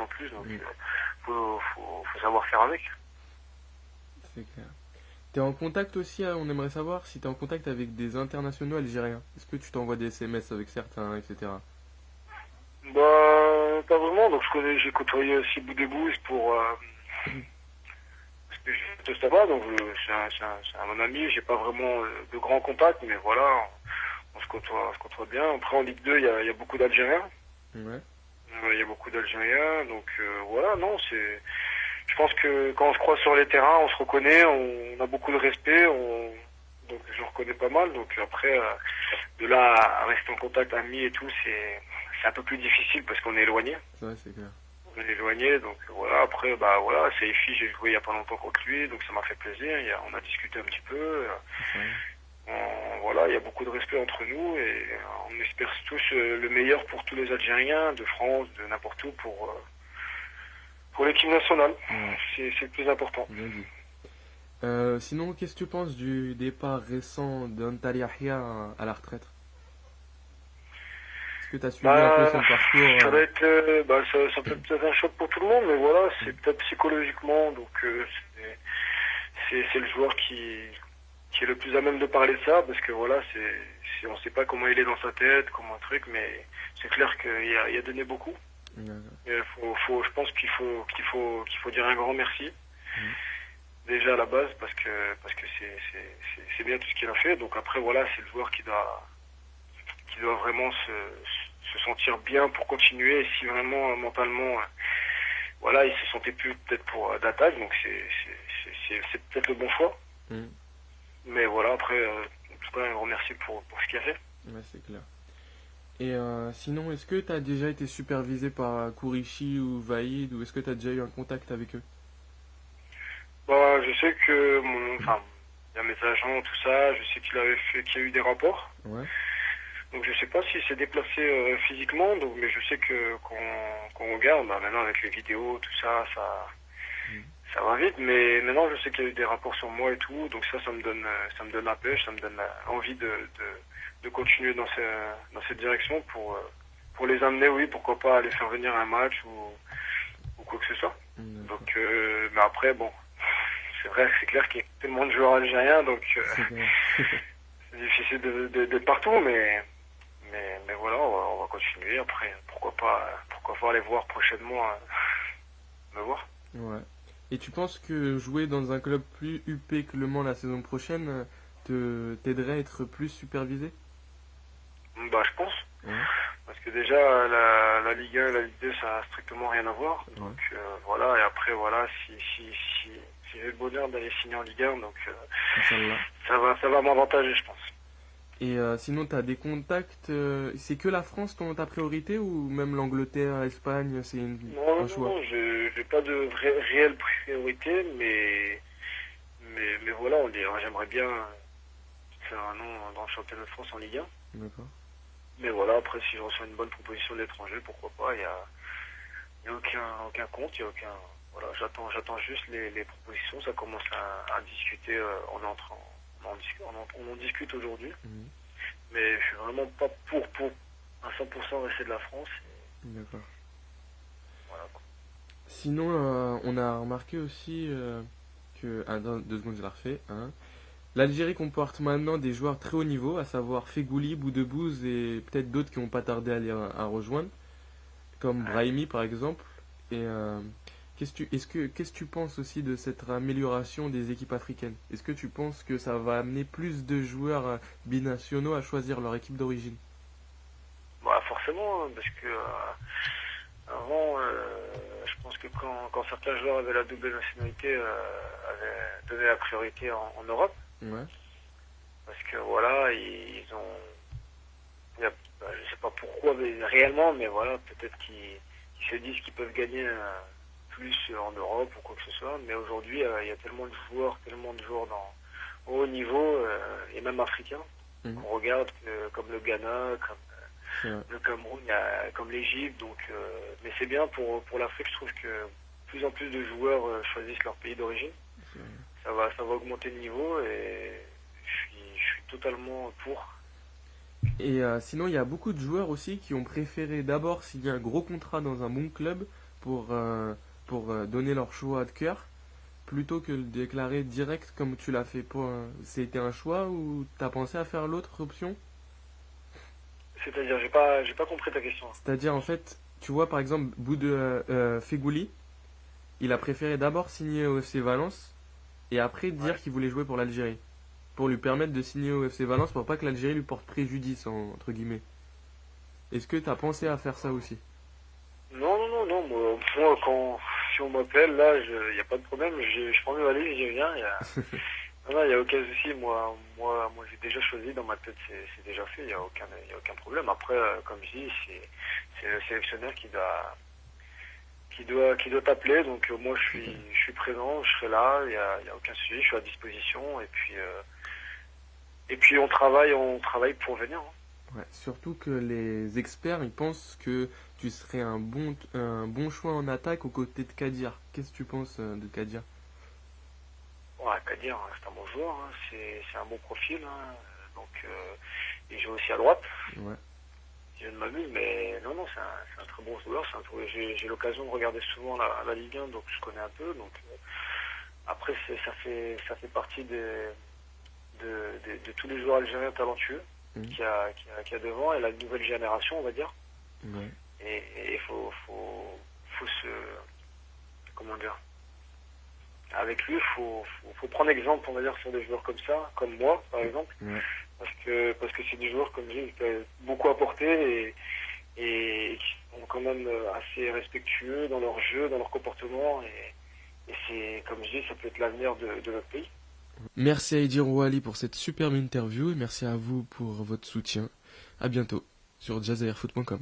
non plus, donc faut savoir faire avec. C'est clair. T'es en contact aussi, on aimerait savoir si t'es en contact avec des internationaux algériens. Est-ce que tu t'envoies des SMS avec certains, etc. Bah, pas vraiment, donc j'ai côtoyé aussi Boudébouze parce que je suis là-bas, donc c'est un mon ami, j'ai pas vraiment de grands contacts, mais voilà, on se côtoie bien. Après en Ligue 2, il y a beaucoup d'Algériens. Ouais. Il y a beaucoup d'Algériens, donc voilà, non, je pense que quand on se croise sur les terrains, on se reconnaît, on a beaucoup de respect, donc je reconnais pas mal. Donc après, de là à rester en contact, amis et tout, c'est un peu plus difficile parce qu'on est éloigné. Ouais, c'est clair. On est éloigné, donc voilà. Après, bah voilà, Saifi, j'ai joué il y a pas longtemps contre lui, donc ça m'a fait plaisir. On a discuté un petit peu. Voilà, il y a beaucoup de respect entre nous et on espère tous le meilleur pour tous les Algériens de France, de n'importe où pour l'équipe nationale. Ouais. C'est le plus important. Bien dit. Sinon, qu'est-ce que tu penses du départ récent d'Antali Yahya à la retraite? Est-ce que tu as suivi un peu son parcours? Ça va être, ça peut être un choc pour tout le monde, mais voilà, c'est peut-être psychologiquement, donc c'est le joueur qui est le plus à même de parler de ça, parce que voilà, on sait pas comment il est dans sa tête, comment un truc, mais c'est clair qu'il a donné beaucoup. Et je pense qu'il faut dire un grand merci. Déjà à la base, parce que c'est bien tout ce qu'il a fait. Donc après voilà, c'est le joueur qui doit vraiment se sentir bien pour continuer. Et si vraiment mentalement, voilà, il se sentait plus peut-être pour d'attaque, donc c'est peut-être le bon choix. Mais voilà, après, en tout cas, un grand merci pour ce qu'il a fait. Ouais, c'est clair. Et sinon, est-ce que tu as déjà été supervisé par Kourichi ou Vaïd, ou est-ce que tu as déjà eu un contact avec eux? Bah, je sais que il y a mes agents, tout ça, je sais qu'il y a eu des rapports. Ouais. Donc je sais pas s'il s'est déplacé physiquement, donc mais je sais que qu'on regarde, bah, maintenant avec les vidéos, tout ça, ça va vite, mais maintenant je sais qu'il y a eu des rapports sur moi et tout, donc ça me donne la pêche, ça me donne envie de continuer dans cette direction pour les amener, oui, pourquoi pas aller faire venir un match ou quoi que ce soit. Donc mais après bon, c'est clair qu'il y a tellement de joueurs algériens, donc c'est difficile d'être partout, mais voilà, on va continuer. Après, pourquoi pas aller voir prochainement, me voir. Ouais. Et tu penses que jouer dans un club plus huppé que Le Mans la saison prochaine t'aiderait à être plus supervisé? Bah, je pense. Ouais. Parce que déjà, la Ligue 1 et la Ligue 2, ça a strictement rien à voir. Ouais. Donc voilà, et après, voilà, si j'ai le bonheur d'aller signer en Ligue 1, donc ça va m'avantager, je pense. Et sinon, tu as des contacts, c'est que la France ta priorité ou même l'Angleterre, l'Espagne, c'est un choix? Non, j'ai pas de réelle priorité, mais voilà, j'aimerais bien faire un nom dans le championnat de France en Ligue 1. D'accord. Mais voilà, après, si je reçois une bonne proposition de l'étranger, pourquoi pas, il y a aucun compte, il y a aucun... Voilà, j'attends juste les propositions, ça commence à discuter, on en discute aujourd'hui. Mais je suis vraiment pas pour à 100% rester de la France. D'accord. Voilà. Sinon, on a remarqué aussi que... Ah, 2 secondes, je la refais. Hein. L'Algérie comporte maintenant des joueurs très haut niveau, à savoir Fegouli, Boudebouz et peut-être d'autres qui n'ont pas tardé à rejoindre, comme Brahimi par exemple. Et qu'est-ce que tu penses aussi de cette amélioration des équipes africaines? Est-ce que tu penses que ça va amener plus de joueurs binationaux à choisir leur équipe d'origine? Bah forcément, parce que avant, je pense que quand certains joueurs avaient la double nationalité, avaient donné la priorité en Europe. Ouais. Parce que voilà, je sais pas pourquoi réellement, mais voilà, peut-être qu'ils se disent qu'ils peuvent gagner plus en Europe ou quoi que ce soit. Mais aujourd'hui, il y a tellement de joueurs au haut niveau, et même africains, qu'on regarde comme le Ghana, comme le Cameroun, comme l'Égypte. Donc, mais c'est bien pour l'Afrique, je trouve que de plus en plus de joueurs choisissent leur pays d'origine. Ça va augmenter le niveau et je suis totalement pour. Et sinon, il y a beaucoup de joueurs aussi qui ont préféré d'abord signer un gros contrat dans un bon club pour donner leur choix de cœur, plutôt que de le déclarer direct comme tu l'as fait pour... C'était un choix ou t'as pensé à faire l'autre option? C'est-à-dire, j'ai pas compris ta question. C'est-à-dire, en fait, tu vois, par exemple, Fegouli, il a préféré d'abord signer au FC Valence et après dire Ouais. qu'il voulait jouer pour l'Algérie. Pour lui permettre de signer au FC Valence pour pas que l'Algérie lui porte préjudice, entre guillemets. Est-ce que t'as pensé à faire ça aussi? Non, non, non, non, moi, si on m'appelle, là, y a pas de problème, je prends mes valises, j'y viens, non, non, y a aucun souci, moi, j'ai déjà choisi, dans ma tête, c'est déjà fait, y a aucun problème. Après, comme je dis, c'est le sélectionneur qui doit t'appeler, donc moi, je suis présent, je serai là, y a aucun souci, je suis à disposition, et puis on travaille pour venir, hein. Ouais, surtout que les experts, ils pensent que tu serais un bon choix en attaque aux côtés de Kadir. Qu'est-ce que tu penses de Kadir? Ouais, qu'à dire, hein, c'est un bon joueur, hein, c'est un bon profil, hein, donc il joue aussi à droite, Ouais, si je ne m'abuse, mais non, non, c'est un très bon joueur, j'ai l'occasion de regarder souvent la Ligue 1, donc je connais un peu, donc après ça fait partie de tous les joueurs algériens talentueux Mhm. qu'il y a devant, et la nouvelle génération, on va dire, ouais, et il faut se, comment dire, avec lui, faut prendre exemple, on va dire, sur des joueurs comme ça, comme moi, par exemple, ouais. parce que c'est des joueurs, comme je dis, qui peuvent beaucoup apporter et qui sont quand même assez respectueux dans leur jeu, dans leur comportement, et c'est, comme je dis, ça peut être l'avenir de notre pays. Merci à Edir Ouali pour cette superbe interview et merci à vous pour votre soutien. À bientôt sur jazzairfoot.com.